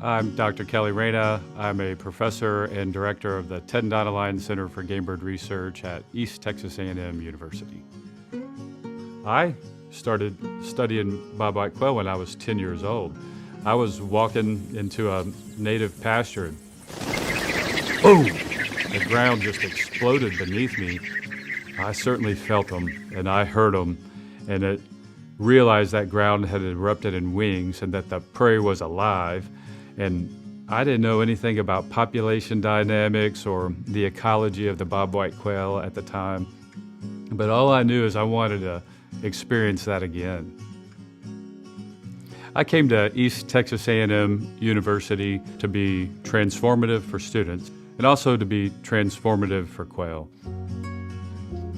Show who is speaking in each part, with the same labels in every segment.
Speaker 1: I'm Dr. Kelly Reyna. I'm a professor and director of the Ted and Donna Lyon Center for Game Bird Research at East Texas A&M University. I started studying bobwhite quail when I was 10 years old. I was walking into a native pasture and boom! The ground just exploded beneath me. I certainly felt them and I heard them, and it realized that ground had erupted in wings and that the prairie was alive. And I didn't know anything about population dynamics or the ecology of the bobwhite quail at the time. But all I knew is I wanted to experience that again. I came to East Texas A&M University to be transformative for students and also to be transformative for quail.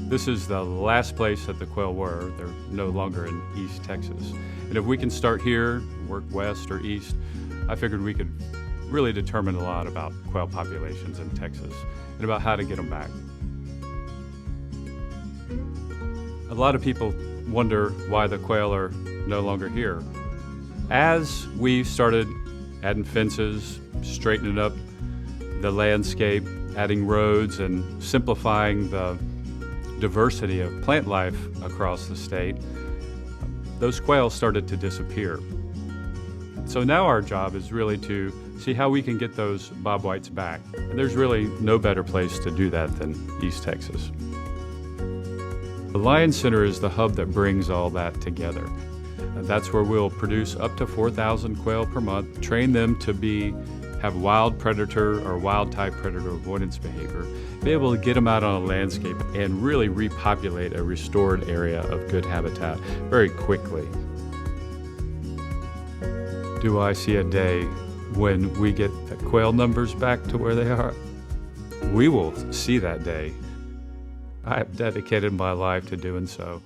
Speaker 1: This is the last place that the quail were. They're no longer in East Texas. And if we can start here, work west or east, I figured we could really determine a lot about quail populations in Texas and about how to get them back. A lot of people wonder why the quail are no longer here. As we started adding fences, straightening up the landscape, adding roads, and simplifying the diversity of plant life across the state, those quail started to disappear. So now our job is really to see how we can get those bobwhites back. And there's really no better place to do that than East Texas. The Lyon Center is the hub that brings all that together. And that's where we'll produce up to 4,000 quail per month, train them to have wild predator or wild type predator avoidance behavior, be able to get them out on a landscape and really repopulate a restored area of good habitat very quickly. Do I see a day when we get the quail numbers back to where they are? We will see that day. I have dedicated my life to doing so.